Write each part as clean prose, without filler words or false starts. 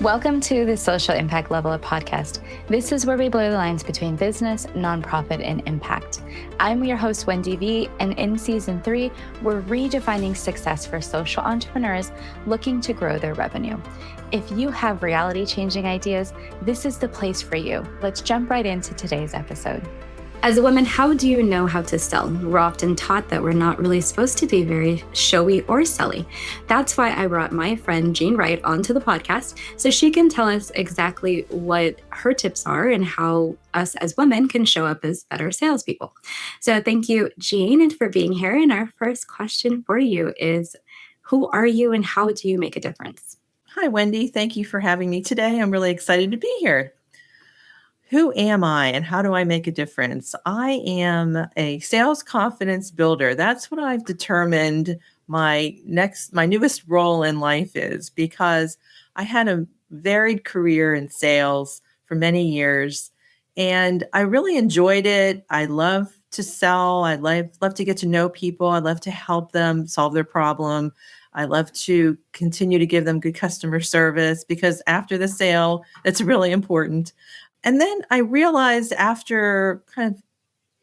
Welcome to the Social Impact Level Up podcast. This is where we blur the lines between business, nonprofit, and impact. I'm your host, Wendie V, and in season 3, we're redefining success for social entrepreneurs looking to grow their revenue. If you have reality-changing ideas, this is the place for you. Let's jump right into today's episode. As a woman, how do you know how to sell? We're often taught that we're not really supposed to be very showy or selly. That's why I brought my friend Jean Wright onto the podcast so she can tell us exactly what her tips are and how us as women can show up as better salespeople. So thank you, Jean, for being here. And our first question for you is, who are you and how do you make a difference? Hi, Wendie. Thank you for having me today. I'm really excited to be here. Who am I and how do I make a difference? I am a sales confidence builder. That's what I've determined my newest role in life is, because I had a varied career in sales for many years and I really enjoyed it. I love to sell. I love to get to know people. I love to help them solve their problem. I love to continue to give them good customer service because after the sale, that's really important. And then I realized after kind of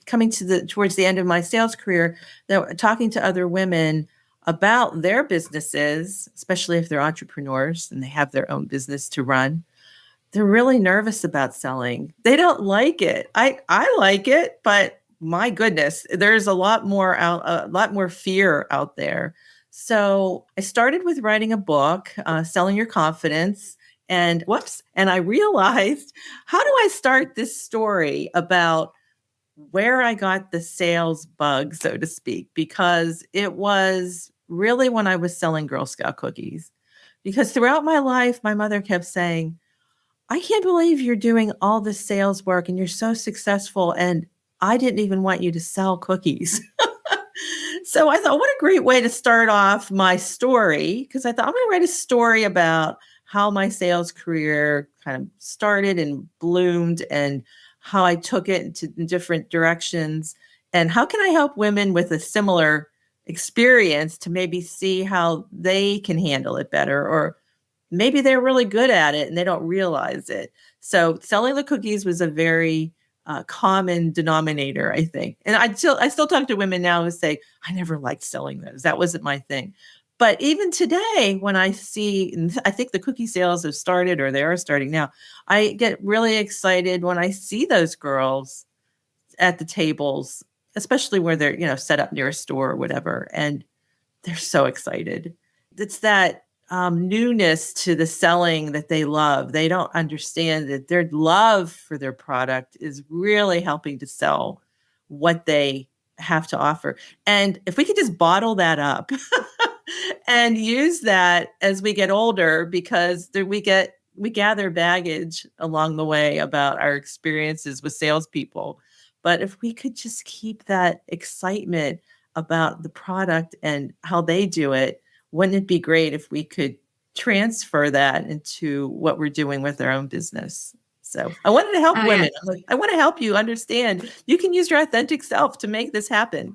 coming towards the end of my sales career that talking to other women about their businesses, especially if they're entrepreneurs and they have their own business to run, they're really nervous about selling. They don't like it. I like it, but my goodness, there's a lot more fear out there. So I started with writing a book, Selling Your Confidence. And I realized, how do I start this story about where I got the sales bug, so to speak? Because it was really when I was selling Girl Scout cookies. Because throughout my life, my mother kept saying, I can't believe you're doing all this sales work and you're so successful. And I didn't even want you to sell cookies. So I thought, what a great way to start off my story. Because I thought, I'm going to write a story about how my sales career kind of started and bloomed and how I took it into different directions. And how can I help women with a similar experience to maybe see how they can handle it better, or maybe they're really good at it and they don't realize it. So selling the cookies was a very common denominator, I think. And I still talk to women now who say, I never liked selling those. That wasn't my thing. But even today, when I see, I think the cookie sales have started or they are starting now, I get really excited when I see those girls at the tables, especially where they're, set up near a store or whatever. And they're so excited. It's that newness to the selling that they love. They don't understand that their love for their product is really helping to sell what they have to offer. And if we could just bottle that up and use that as we get older, because we gather baggage along the way about our experiences with salespeople. But if we could just keep that excitement about the product and how they do it, wouldn't it be great if we could transfer that into what we're doing with our own business? So I wanted to help women. Yeah. I want to help you understand you can use your authentic self to make this happen.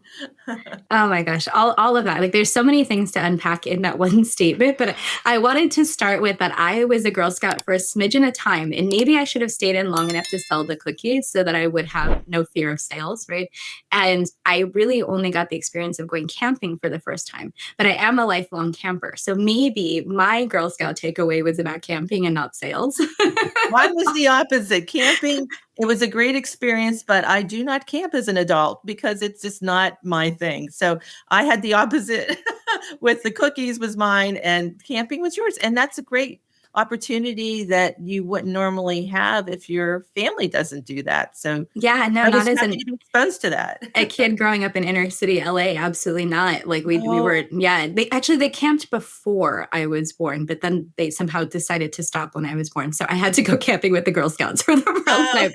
Oh my gosh, all of that. Like there's so many things to unpack in that one statement, but I wanted to start with that I was a Girl Scout for a smidgen of time, and maybe I should have stayed in long enough to sell the cookies so that I would have no fear of sales, right? And I really only got the experience of going camping for the first time, but I am a lifelong camper. So maybe my Girl Scout takeaway was about camping and not sales. Mine was the opposite. Camping, it was a great experience, but I do not camp as an adult because it's just not my thing. So I had the opposite with the cookies was mine and camping was yours. And that's a great opportunity that you wouldn't normally have if your family doesn't do that. So yeah, no, I was not as happy to be exposed to that. A kid growing up in inner city LA, absolutely not. Like we were, yeah. They camped before I was born, but then they somehow decided to stop when I was born. So I had to go camping with the Girl Scouts for the first time.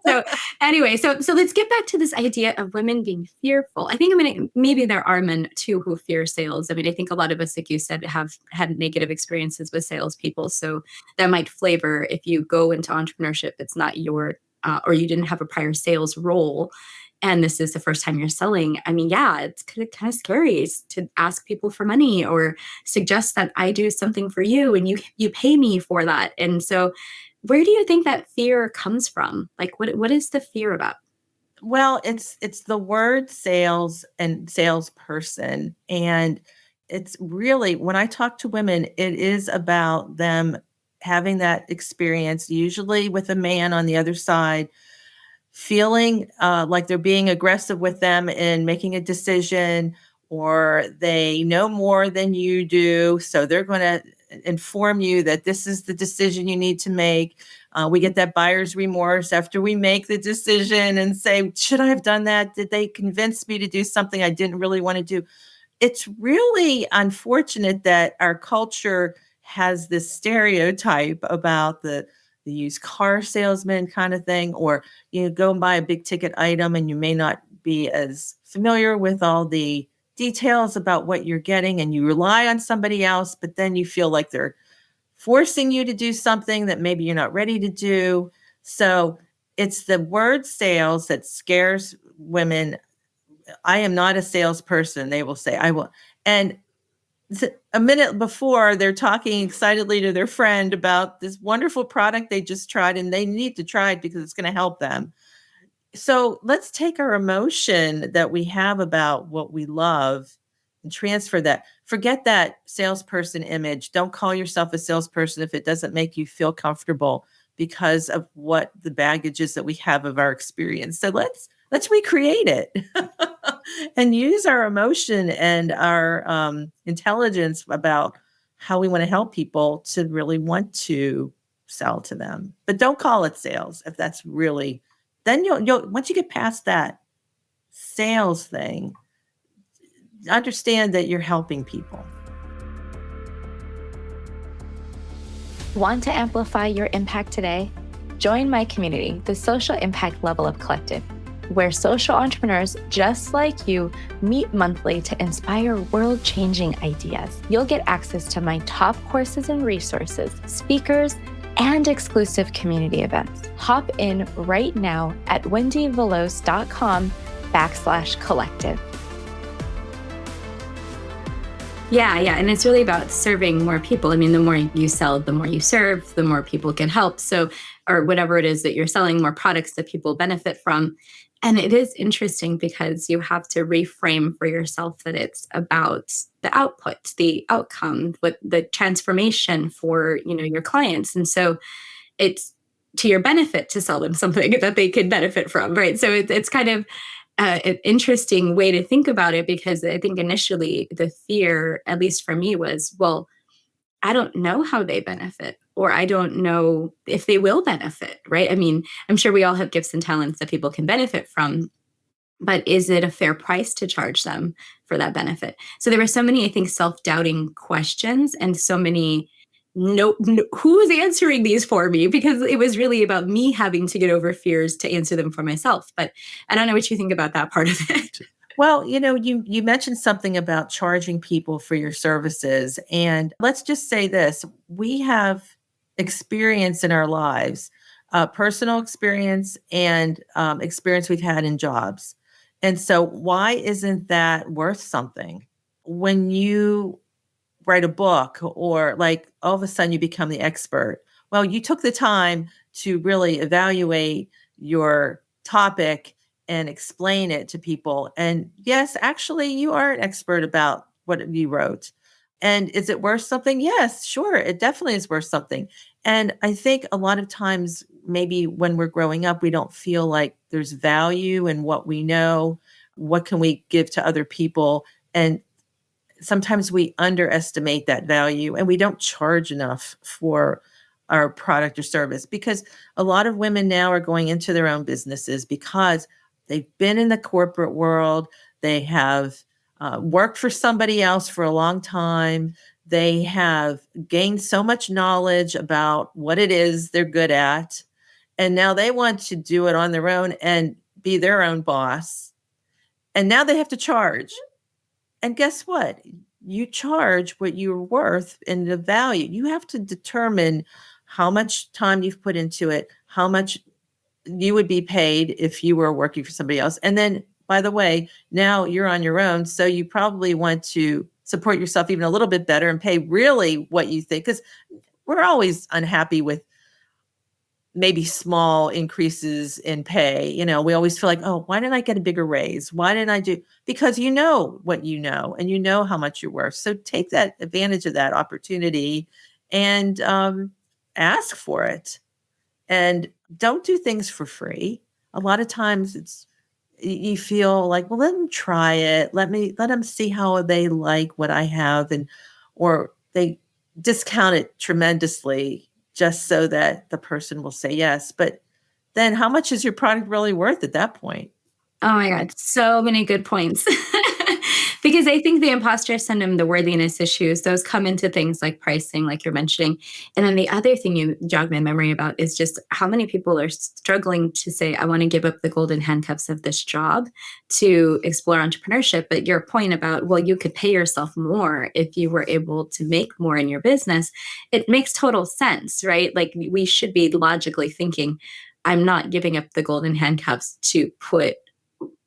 So anyway, so let's get back to this idea of women being fearful. I think, maybe there are men too who fear sales. I think a lot of us, like you said, have had negative experiences with salespeople. So that might flavor if you go into entrepreneurship, it's not your, or you didn't have a prior sales role. and this is the first time you're selling, I mean, yeah, it's kind of scary to ask people for money or suggest that I do something for you and you pay me for that. And so where do you think that fear comes from? Like what is the fear about? Well, it's the word sales and salesperson, and it's really when I talk to women, it is about them having that experience, usually with a man on the other side, feeling like they're being aggressive with them in making a decision, or they know more than you do. So they're going to inform you that this is the decision you need to make. We get that buyer's remorse after we make the decision and say, should I have done that? Did they convince me to do something I didn't really want to do? It's really unfortunate that our culture has this stereotype about the used car salesman kind of thing, or you go and buy a big ticket item and you may not be as familiar with all the details about what you're getting and you rely on somebody else, but then you feel like they're forcing you to do something that maybe you're not ready to do. So it's the word sales that scares women. I am not a salesperson. They will say, I will. And a minute before, they're talking excitedly to their friend about this wonderful product they just tried, and they need to try it because it's going to help them. So let's take our emotion that we have about what we love and transfer that. Forget that salesperson image. Don't call yourself a salesperson if it doesn't make you feel comfortable because of what the baggage is that we have of our experience. So let's recreate it and use our emotion and our intelligence about how we want to help people to really want to sell to them. But don't call it sales if that's really, then you'll once you get past that sales thing, understand that you're helping people. Want to amplify your impact today? Join my community, the Social Impact Level Up Collective, where social entrepreneurs just like you meet monthly to inspire world-changing ideas. You'll get access to my top courses and resources, speakers, and exclusive community events. Hop in right now at wendievelos.com/collective. Yeah. And it's really about serving more people. I mean, the more you sell, the more you serve, the more people can help. So, or whatever it is that you're selling, more products that people benefit from. And it is interesting because you have to reframe for yourself that it's about the output, the outcome, what the transformation for, your clients. And so it's to your benefit to sell them something that they could benefit from, right? So it's kind of an interesting way to think about it, because I think initially the fear, at least for me, was, well, I don't know how they benefit, or I don't know if they will benefit, right? I mean, I'm sure we all have gifts and talents that people can benefit from, but is it a fair price to charge them for that benefit? So there were so many, I think, self-doubting questions and so many, no, who's answering these for me? Because it was really about me having to get over fears to answer them for myself. But I don't know what you think about that part of it. Well, you mentioned something about charging people for your services. And let's just say this, we have experience in our lives, personal experience and experience we've had in jobs. And so why isn't that worth something? When you write a book or like all of a sudden you become the expert, well, you took the time to really evaluate your topic and explain it to people. And yes, actually, you are an expert about what you wrote. And is it worth something? Yes, sure. It definitely is worth something. And I think a lot of times, maybe when we're growing up, we don't feel like there's value in what we know. What can we give to other people? And sometimes we underestimate that value and we don't charge enough for our product or service, because a lot of women now are going into their own businesses because they've been in the corporate world. They have worked for somebody else for a long time. They have gained so much knowledge about what it is they're good at. And now they want to do it on their own and be their own boss. And now they have to charge. And guess what? You charge what you're worth and the value. You have to determine how much time you've put into it, how much you would be paid if you were working for somebody else. And then, by the way, now you're on your own. So you probably want to support yourself even a little bit better and pay really what you think. Because we're always unhappy with maybe small increases in pay. We always feel like, oh, why didn't I get a bigger raise? Why didn't I do? Because you know what you know, and you know how much you're worth. So take that advantage of that opportunity and ask for it. And don't do things for free. A lot of times you feel like, well, let them try it. Let them see how they like what I have, or they discount it tremendously just so that the person will say yes. But then how much is your product really worth at that point? Oh my God, so many good points. Because I think the imposter syndrome, the worthiness issues, those come into things like pricing, like you're mentioning. And then the other thing you jogged my memory about is just how many people are struggling to say, I want to give up the golden handcuffs of this job to explore entrepreneurship. But your point about, well, you could pay yourself more if you were able to make more in your business, it makes total sense, right? Like we should be logically thinking, I'm not giving up the golden handcuffs to put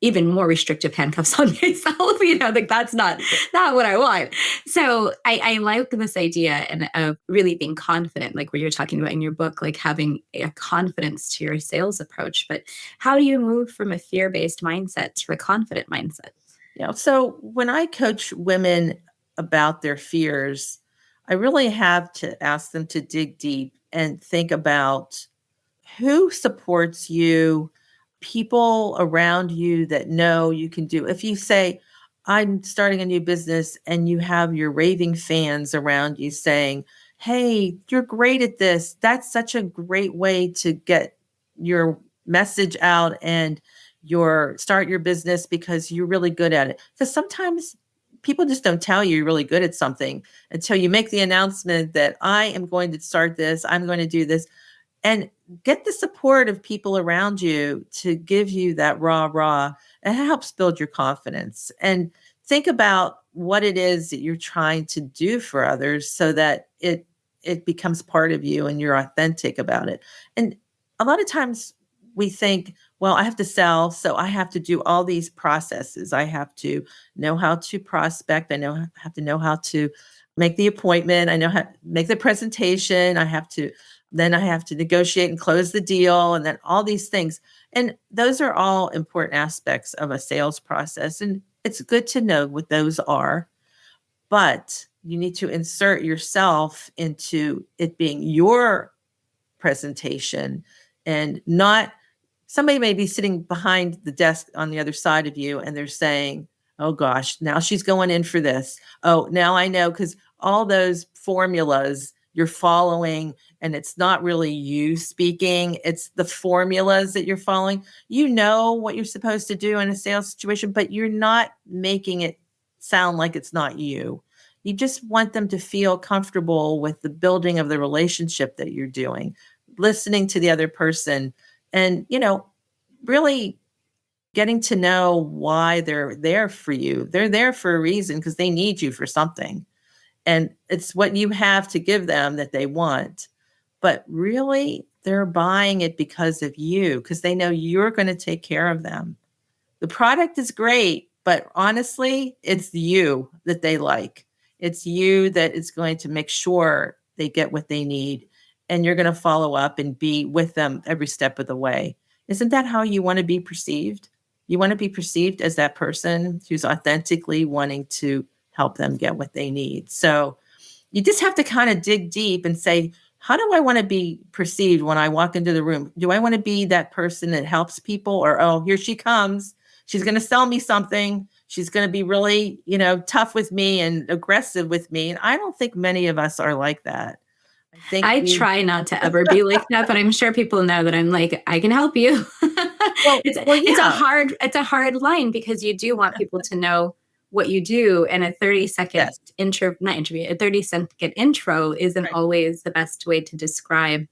even more restrictive handcuffs on myself. Like that's not what I want. So I like this idea of really being confident, like what you're talking about in your book, like having a confidence to your sales approach. But how do you move from a fear-based mindset to a confident mindset? So when I coach women about their fears, I really have to ask them to dig deep and think about who supports you, people around you that know you can do. If you say, I'm starting a new business, and you have your raving fans around you saying, hey, you're great at this. That's such a great way to get your message out and start your business because you're really good at it. Because sometimes people just don't tell you you're really good at something until you make the announcement that I am going to start this, I'm going to do this. And get the support of people around you to give you that rah. It helps build your confidence. And think about what it is that you're trying to do for others so that it becomes part of you and you're authentic about it. And a lot of times we think, well, I have to sell, so I have to do all these processes. I have to know how to prospect. I have to know how to make the appointment. I know how to make the presentation. I have to negotiate and close the deal, and then all these things. And those are all important aspects of a sales process. And it's good to know what those are, but you need to insert yourself into it being your presentation and not somebody may be sitting behind the desk on the other side of you and they're saying, oh gosh, now she's going in for this. Oh, now I know, because all those formulas you're following, and it's not really you speaking, it's the formulas that you're following. You know what you're supposed to do in a sales situation, but you're not making it sound like it's not you. You just want them to feel comfortable with the building of the relationship that you're doing, listening to the other person, and, really getting to know why they're there for you. They're there for a reason because they need you for something. And it's what you have to give them that they want. But really, they're buying it because of you, because they know you're going to take care of them. The product is great, but honestly, it's you that they like. It's you that is going to make sure they get what they need. And you're going to follow up and be with them every step of the way. Isn't that how you want to be perceived? You want to be perceived as that person who's authentically wanting to help them get what they need. So you just have to kind of dig deep and say, how do I want to be perceived when I walk into the room? Do I want to be that person that helps people, or, oh, here she comes, she's going to sell me something, she's going to be really, tough with me and aggressive with me? And I don't think many of us are like that. I try not to ever be like that, but I'm sure people know that I'm like, I can help you. It's a hard line, because you do want people to know what you do, and a 30-second a 30-second intro isn't always the best way to describe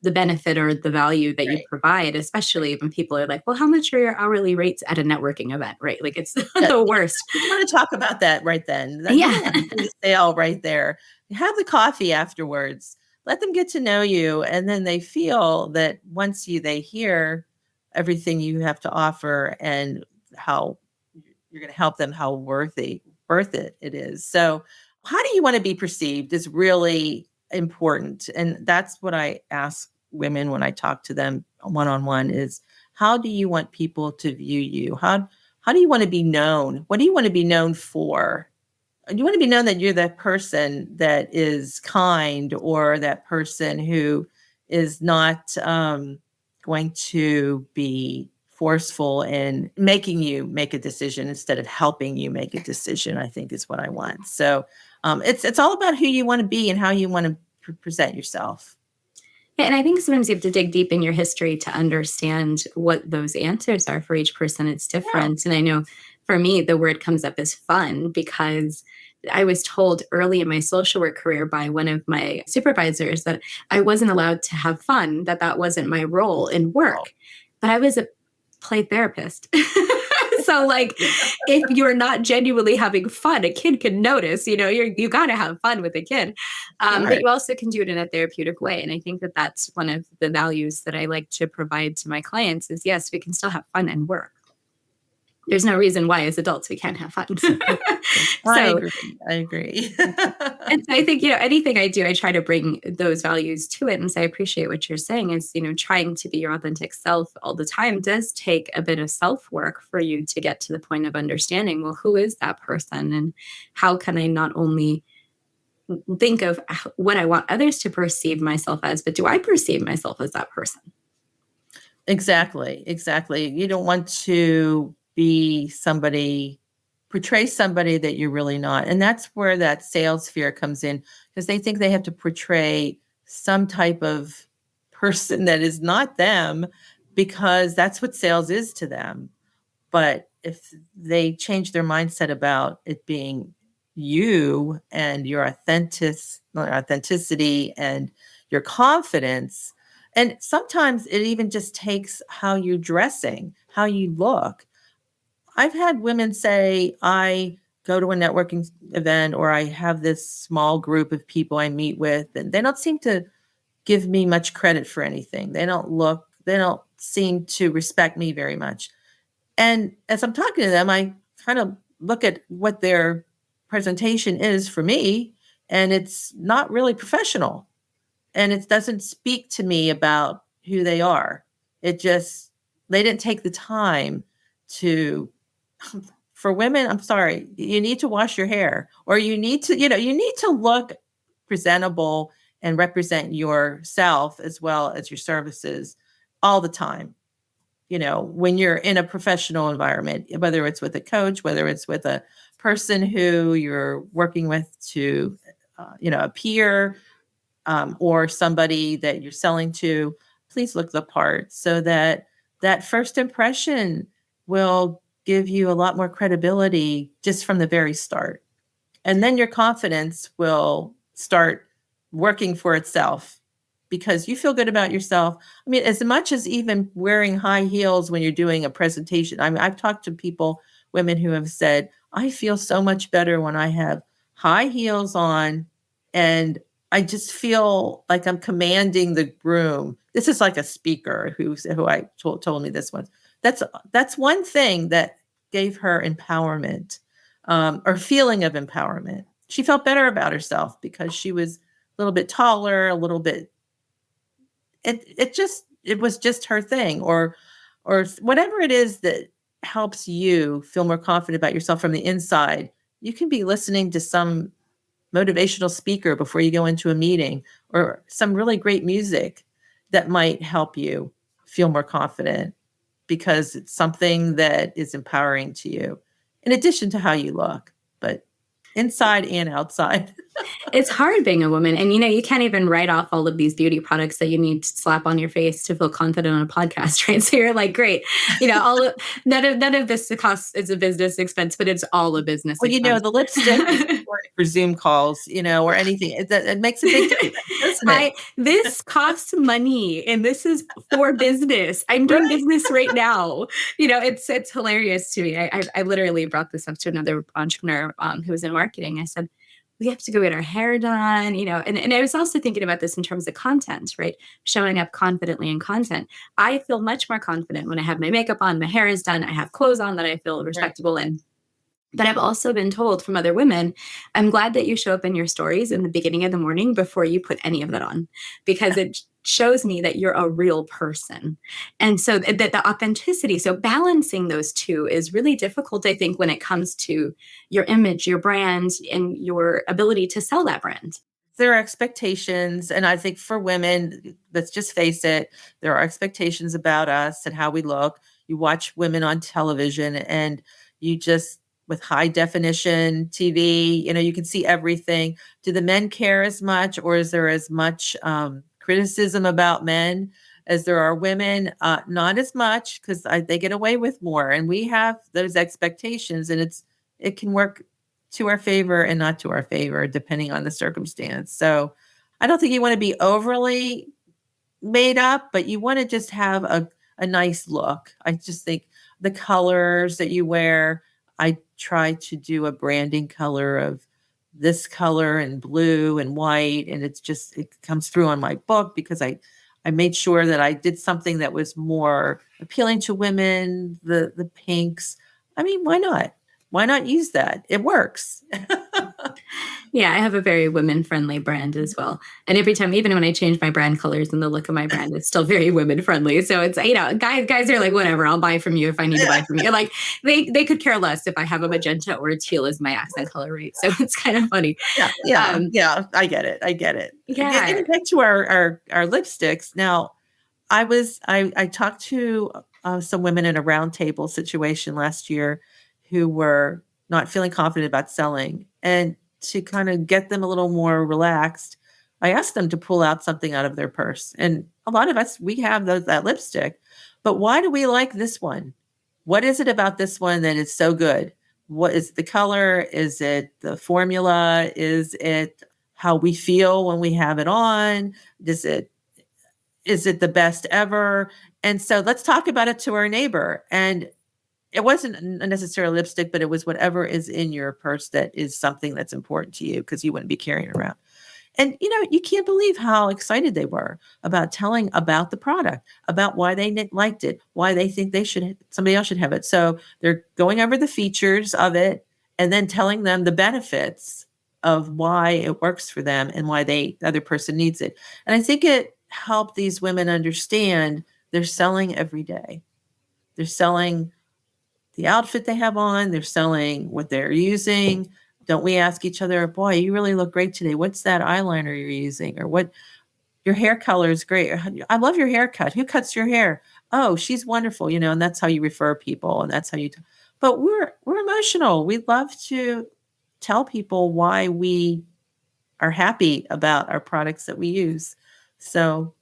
the benefit or the value that you provide, especially when people are like, well, how much are your hourly rates at a networking event, right? Like it's the worst. You want to talk about that right then. Yeah. The sale right there. Have the coffee afterwards. let them get to know you. And then they feel that once they hear everything you have to offer and how you're going to help them, how worth it is. So how do you want to be perceived is really important. And that's what I ask women when I talk to them one-on-one is, how do you want people to view you? How do you want to be known? What do you want to be known for? You want to be known that you're that person that is kind, or that person who is not going to be forceful in making you make a decision instead of helping you make a decision, I think is what I want. So it's all about who you want to be and how you want to present yourself. Yeah, and I think sometimes you have to dig deep in your history to understand what those answers are for each person. It's different. Yeah. And I know for me, the word comes up as fun because I was told early in my social work career by one of my supervisors that I wasn't allowed to have fun, that wasn't my role in work. But I was a play therapist. So like, if you're not genuinely having fun, a kid can notice, you got to have fun with a kid. But you also can do it in a therapeutic way. And I think that's one of the values that I like to provide to my clients is, yes, we can still have fun and work. There's no reason why as adults we can't have fun. I agree. And so I think, anything I do, I try to bring those values to it. And so I appreciate what you're saying is, trying to be your authentic self all the time does take a bit of self-work for you to get to the point of understanding, well, who is that person? And how can I not only think of what I want others to perceive myself as, but do I perceive myself as that person? Exactly. You don't want to portray somebody that you're really not. And that's where that sales fear comes in, because they think they have to portray some type of person that is not them, because that's what sales is to them. But if they change their mindset about it being you and your authenticity and your confidence, and sometimes it even just takes how you're dressing, how you look. I've had women say, I go to a networking event or I have this small group of people I meet with, and they don't seem to give me much credit for anything. They don't seem to respect me very much. And as I'm talking to them, I kind of look at what their presentation is for me, and it's not really professional. And it doesn't speak to me about who they are. They didn't take the time for women, I'm sorry, you need to wash your hair, or you need to look presentable and represent yourself as well as your services all the time. When you're in a professional environment, whether it's with a coach, whether it's with a person who you're working with to, a peer, or somebody that you're selling to, please look the part so that first impression will give you a lot more credibility just from the very start. And then your confidence will start working for itself because you feel good about yourself. I mean, as much as even wearing high heels when you're doing a presentation. I mean, I've talked to women who have said, I feel so much better when I have high heels on and I just feel like I'm commanding the room. This is like a speaker who I told me this one. That's one thing that gave her empowerment, or feeling of empowerment. She felt better about herself because she was a little bit taller, a little bit. It was just her thing, or whatever it is that helps you feel more confident about yourself from the inside. You can be listening to some motivational speaker before you go into a meeting, or some really great music that might help you feel more confident because it's something that is empowering to you, in addition to how you look, but inside and outside. It's hard being a woman. And, you can't even write off all of these beauty products that you need to slap on your face to feel confident on a podcast, right? So you're like, great, none of this costs is a business expense, but it's all a business expense. The lipstick for Zoom calls, or anything. It makes a big difference, doesn't it? This costs money and this is for business. I'm doing business right now. It's hilarious to me. I literally brought this up to another entrepreneur who was in marketing. I said, we have to go get our hair done, and I was also thinking about this in terms of content, right? Showing up confidently in content. I feel much more confident when I have my makeup on, my hair is done, I have clothes on that I feel Right. respectable in. But I've also been told from other women, I'm glad that you show up in your stories in the beginning of the morning before you put any of that on, because it shows me that you're a real person. And so that the authenticity, so balancing those two is really difficult, I think, when it comes to your image, your brand, and your ability to sell that brand. There are expectations. And I think for women, let's just face it, there are expectations about us and how we look. You watch women on television and you just, with high definition TV, you can see everything. Do the men care as much, or is there as much criticism about men as there are women? Not as much, because they get away with more. And we have those expectations, and it can work to our favor and not to our favor, depending on the circumstance. So I don't think you want to be overly made up, but you want to just have a nice look. I just think the colors that you wear, I try to do a branding color of this color and blue and white. And it comes through on my book because I made sure that I did something that was more appealing to women, the pinks. I mean, why not? Why not use that? It works. Yeah, I have a very women-friendly brand as well. And every time, even when I change my brand colors and the look of my brand, it's still very women-friendly. So it's, guys are like, whatever, I'll buy from you if I need to buy from you. Like they could care less if I have a magenta or a teal as my accent color, right? So it's kind of funny. Yeah. I get it. Yeah. Getting back to our lipsticks. Now, I talked to some women in a roundtable situation last year who were not feeling confident about selling, and to kind of get them a little more relaxed, I asked them to pull out something out of their purse. And a lot of us, we have that lipstick, but why do we like this one? What is it about this one that is so good? What is the color? Is it the formula? Is it how we feel when we have it on? Is it the best ever? And so let's talk about it to our neighbor. And it wasn't necessarily lipstick, but it was whatever is in your purse that is something that's important to you, because you wouldn't be carrying it around. And you can't believe how excited they were about telling about the product, about why they liked it, why they think somebody else should have it. So they're going over the features of it and then telling them the benefits of why it works for them and why the other person needs it. And I think it helped these women understand they're selling every day. They're selling the outfit they have on, they're selling what they're using. Don't we ask each other, boy, you really look great today. What's that eyeliner you're using? Or what, your hair color is great. I love your haircut. Who cuts your hair? Oh, she's wonderful, and that's how you refer people, and that's how you but we're emotional. We love to tell people why we are happy about our products that we use. So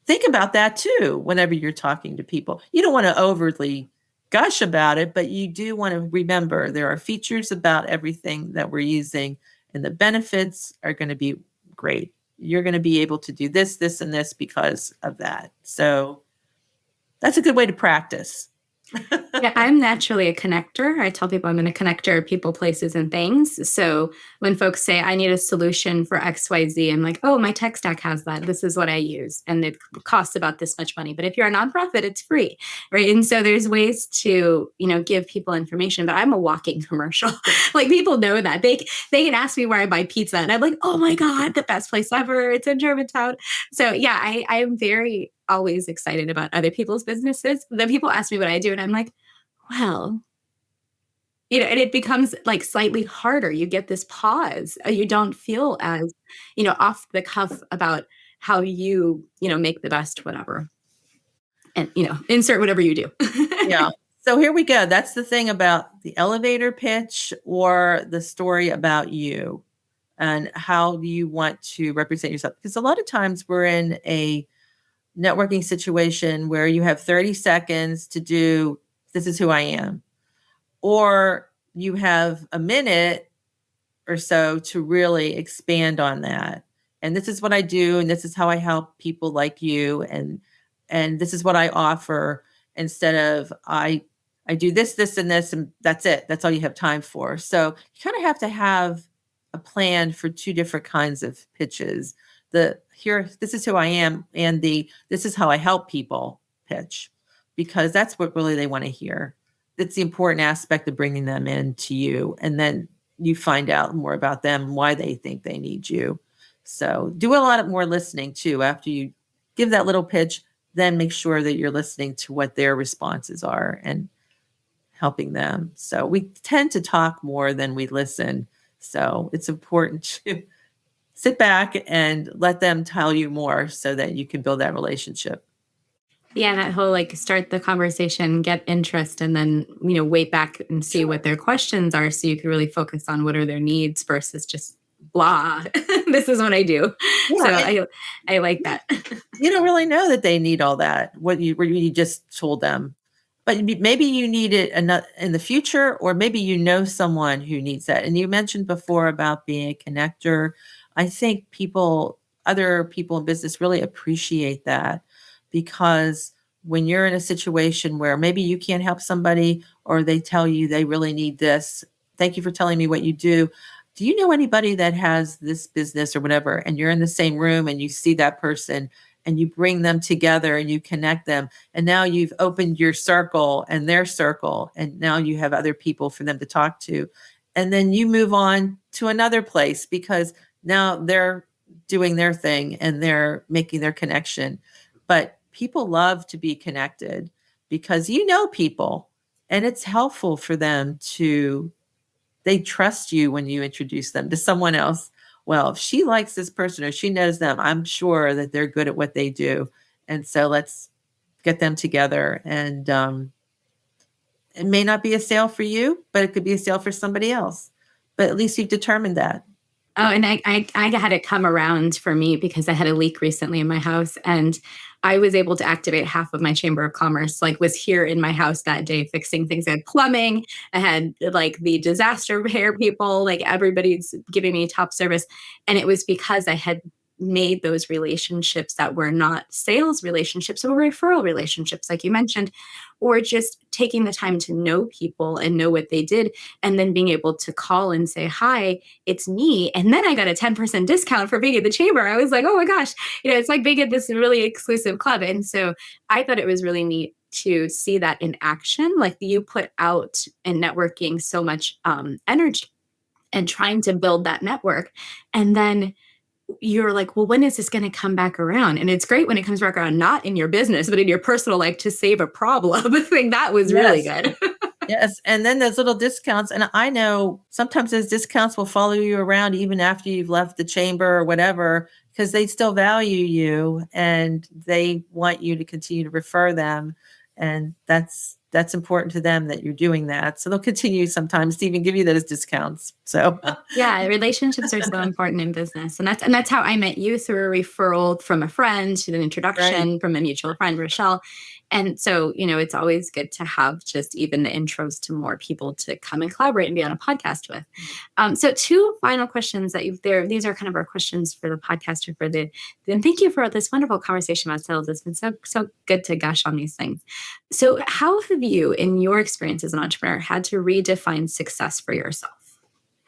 think about that too whenever you're talking to people. You don't want to overly gush about it, but you do want to remember there are features about everything that we're using, and the benefits are going to be great. You're going to be able to do this, this, and this because of that. So that's a good way to practice. Yeah, I'm naturally a connector. I tell people I'm going to connector people, places, and things. So when folks say, I need a solution for XYZ, I'm like, oh, my tech stack has that. This is what I use. And it costs about this much money. But if you're a nonprofit, it's free. Right. And so there's ways to, give people information. But I'm a walking commercial. Like, people know that. They can ask me where I buy pizza. And I'm like, oh my God, the best place ever. It's in Germantown. So yeah, I am very always excited about other people's businesses. Then people ask me what I do, and I'm like, well, and it becomes like slightly harder. You get this pause. You don't feel as, off the cuff about how make the best whatever. And, insert whatever you do. Yeah. So here we go. That's the thing about the elevator pitch or the story about you, and how do you want to represent yourself? Because a lot of times we're in a networking situation where you have 30 seconds to do, this is who I am. Or you have a minute or so to really expand on that. And this is what I do, and this is how I help people like you, and this is what I offer, instead of I do this, this, and this, and that's it. That's all you have time for. So you kind of have to have a plan for two different kinds of pitches. This is who I am, and this is how I help people pitch, because that's what really they want to hear. It's the important aspect of bringing them in to you, and then you find out more about them, why they think they need you. So do a lot more listening too. After you give that little pitch, then make sure that you're listening to what their responses are and helping them. So we tend to talk more than we listen. So it's important to sit back and let them tell you more so that you can build that relationship. Yeah, that whole like start the conversation, get interest, and then, wait back and see what their questions are so you can really focus on what are their needs versus just blah. This is what I do. Yeah, So I like that. you don't really know that they need all that, what you just told them. But maybe you need it in the future, or maybe you know someone who needs that. And you mentioned before about being a connector. I think other people in business really appreciate that, because when you're in a situation where maybe you can't help somebody, or they tell you they really need this, thank you for telling me what you do. Do you know anybody that has this business or whatever? And you're in the same room and you see that person and you bring them together and you connect them. And now you've opened your circle and their circle. And now you have other people for them to talk to. And then you move on to another place, because now they're doing their thing and they're making their connection. But people love to be connected because you know people, and it's helpful for them they trust you when you introduce them to someone else. Well, if she likes this person or she knows them, I'm sure that they're good at what they do. And so let's get them together. And it may not be a sale for you, but it could be a sale for somebody else. But at least you've determined that. Oh, and I had it come around for me because I had a leak recently in my house, and I was able to activate half of my chamber of commerce, like was here in my house that day fixing things. I had plumbing, I had like the disaster repair people, like everybody's giving me top service. And it was because I had made those relationships that were not sales relationships or referral relationships, like you mentioned, or just taking the time to know people and know what they did, and then being able to call and say, hi, it's me. And then I got a 10% discount for being at the chamber. I was like, oh my gosh, it's like being at this really exclusive club. And so I thought it was really neat to see that in action. Like you put out in networking so much energy and trying to build that network. And then you're like, well, when is this going to come back around? And it's great when it comes back around, not in your business, but in your personal life to save a problem. I think that was really good. Yes. And then those little discounts. And I know sometimes those discounts will follow you around even after you've left the chamber or whatever, because they still value you and they want you to continue to refer them. And that's important to them that you're doing that. So they'll continue sometimes to even give you those discounts. So yeah, relationships are so important in business. And that's how I met you, through a referral from a friend, to an introduction from a mutual friend, Rochelle. And so, it's always good to have just even the intros to more people to come and collaborate and be on a podcast with. So 2 final questions that you've there. These are kind of our questions for the podcast, and thank you for this wonderful conversation about sales. It's been so good to gush on these things. So how have you, in your experience as an entrepreneur, had to redefine success for yourself?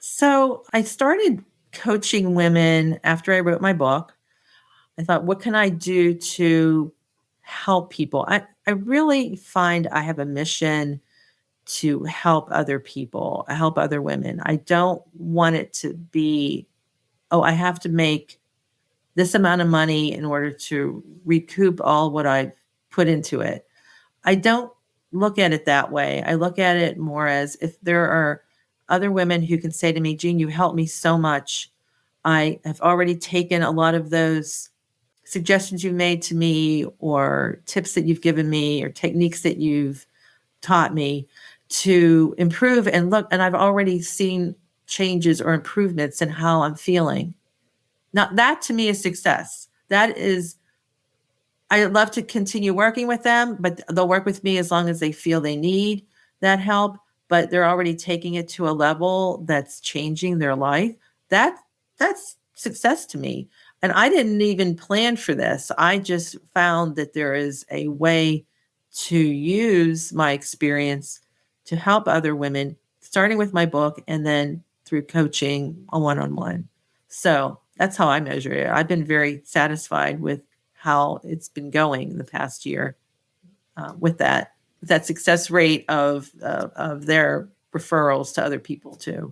So I started coaching women after I wrote my book. I thought, what can I do to help people? I really find I have a mission to help other people, help other women. I don't want it to be, oh, I have to make this amount of money in order to recoup all what I've put into it. I don't look at it that way. I look at it more as, if there are other women who can say to me, Jean, you helped me so much. I have already taken a lot of those suggestions you've made to me, or tips that you've given me, or techniques that you've taught me to improve and look. And I've already seen changes or improvements in how I'm feeling. Now, that to me is success. That is, I love to continue working with them, but they'll work with me as long as they feel they need that help. But they're already taking it to a level that's changing their life. That's success to me. And I didn't even plan for this. I just found that there is a way to use my experience to help other women, starting with my book and then through coaching a one-on-one. So that's how I measure it. I've been very satisfied with how it's been going in the past year with that success rate of their referrals to other people too.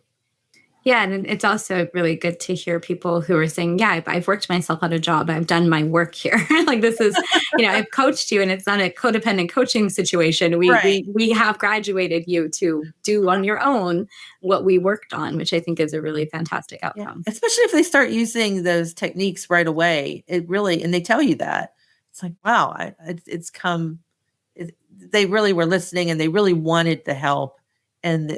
Yeah, and it's also really good to hear people who are saying, yeah, I've worked myself out of a job. I've done my work here. Like this is, I've coached you and it's not a codependent coaching situation. We have graduated you to do on your own what we worked on, which I think is a really fantastic outcome. Yeah. Especially if they start using those techniques right away. And they tell you that. It's like, wow, they really were listening and they really wanted the help and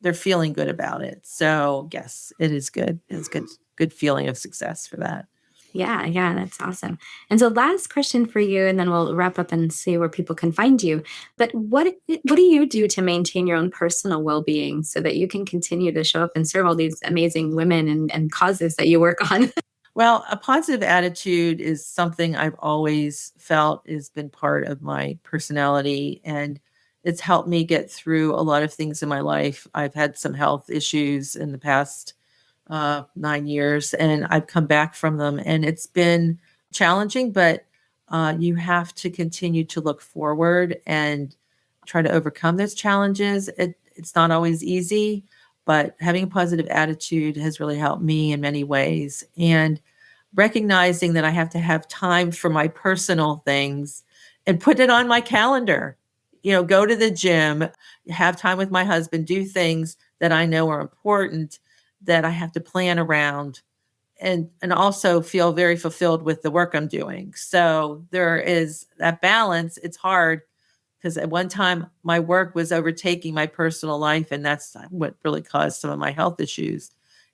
they're feeling good about it. So yes, it is good. It's good feeling of success for that. Yeah, that's awesome. And so last question for you, and then we'll wrap up and see where people can find you. But what do you do to maintain your own personal well-being so that you can continue to show up and serve all these amazing women and causes that you work on? Well, a positive attitude is something I've always felt has been part of my personality, and it's helped me get through a lot of things in my life. I've had some health issues in the past 9 years, and I've come back from them, and it's been challenging, but you have to continue to look forward and try to overcome those challenges. It's not always easy, but having a positive attitude has really helped me in many ways. And recognizing that I have to have time for my personal things and put it on my calendar, go to the gym, have time with my husband, do things that I know are important that I have to plan around, and also feel very fulfilled with the work I'm doing. So there is that balance. It's hard because at one time my work was overtaking my personal life, and that's what really caused some of my health issues.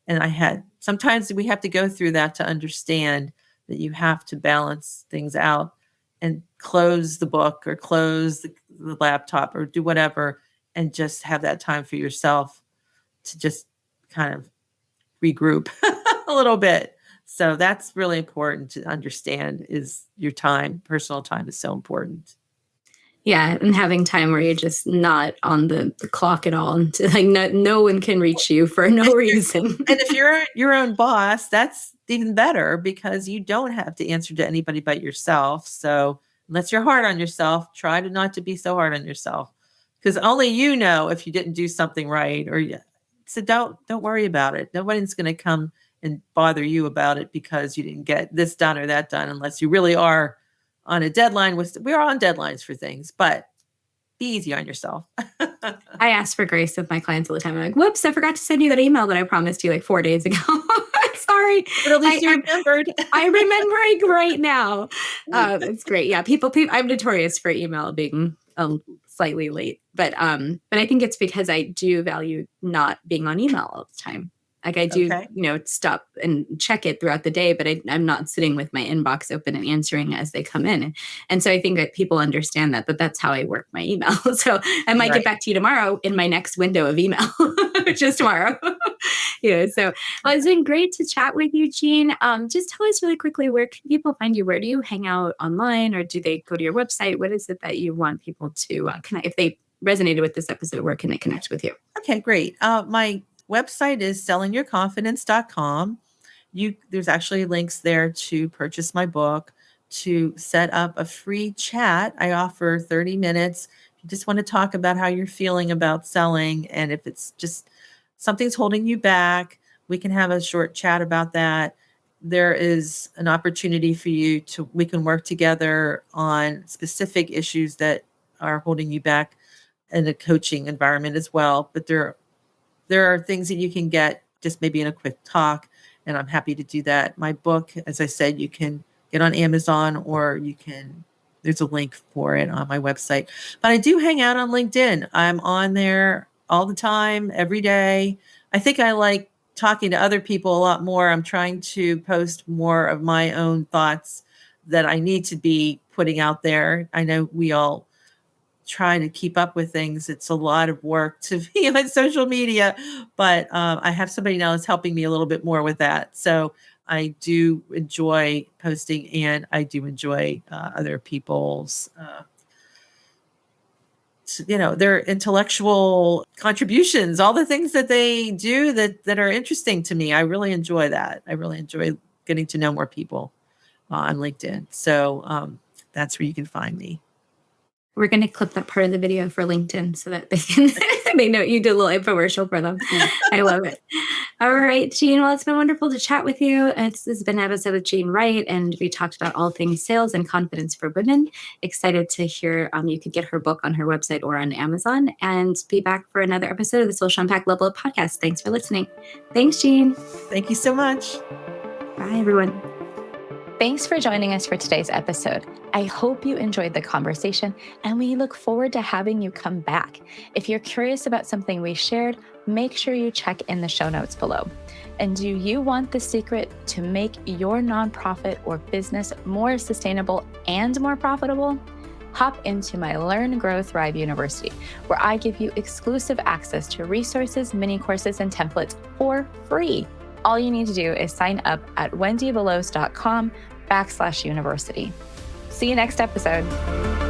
And sometimes we have to go through that to understand that you have to balance things out and close the book or close the laptop or do whatever and just have that time for yourself to just kind of regroup a little bit. So that's really important to understand, is your time, personal time is so important. Yeah, and having time where you're just not on the clock at all, and like no one can reach you for no reason. And if you're your own boss, that's even better because you don't have to answer to anybody but yourself. So unless you're hard on yourself, try to not to be so hard on yourself, because only you know if you didn't do something right. So don't worry about it. Nobody's going to come and bother you about it because you didn't get this done or that done, unless you really are on a deadline. We're on deadlines for things, but be easy on yourself. I ask for grace with my clients all the time. I'm like, whoops, I forgot to send you that email that I promised you like 4 days ago. Sorry. But at least you remembered. I'm remembering right now. It's great. Yeah. People, I'm notorious for email being slightly late, but I think it's because I do value not being on email all the time. Like I do, stop and check it throughout the day, but I'm not sitting with my inbox open and answering as they come in. And so I think that people understand that, but that's how I work my email. So I might get back to you tomorrow in my next window of email, which is tomorrow. So it's been great to chat with you, Jean. Just tell us really quickly, where can people find you? Where do you hang out online, or do they go to your website? What is it that you want people to connect? If they resonated with this episode, where can they connect with you? Okay, great. My website is sellingyourconfidence.com. There's actually links there to purchase my book, to set up a free chat. I offer 30 minutes. If you just want to talk about how you're feeling about selling, and if it's just something's holding you back, we can have a short chat about that. There is an opportunity for we can work together on specific issues that are holding you back in a coaching environment as well. But there are things that you can get just maybe in a quick talk, and I'm happy to do that. My book, as I said, you can get on Amazon, or there's a link for it on my website. But I do hang out on LinkedIn. I'm on there all the time, every day. I think I like talking to other people a lot more. I'm trying to post more of my own thoughts that I need to be putting out there. I know we all try to keep up with things. It's a lot of work to be on social media, but I have somebody now that's helping me a little bit more with that. So I do enjoy posting, and I do enjoy other people's their intellectual contributions, all the things that they do that are interesting to me. I really enjoy that. I really enjoy getting to know more people on LinkedIn. So that's where you can find me. We're going to clip that part of the video for LinkedIn so that they can they know you did a little infomercial for them. I love it. All right, Jean. Well, it's been wonderful to chat with you. This has been an episode with Jean Wright, and we talked about all things sales and confidence for women. Excited to hear you could get her book on her website or on Amazon, and be back for another episode of the Social Impact Level Up podcast. Thanks for listening. Thanks, Jean. Thank you so much. Bye, everyone. Thanks for joining us for today's episode. I hope you enjoyed the conversation, and we look forward to having you come back. If you're curious about something we shared, make sure you check in the show notes below. And do you want the secret to make your nonprofit or business more sustainable and more profitable? Hop into my Learn, Grow, Thrive University, where I give you exclusive access to resources, mini courses, and templates for free. All you need to do is sign up at wendyvelos.com/university. See you next episode.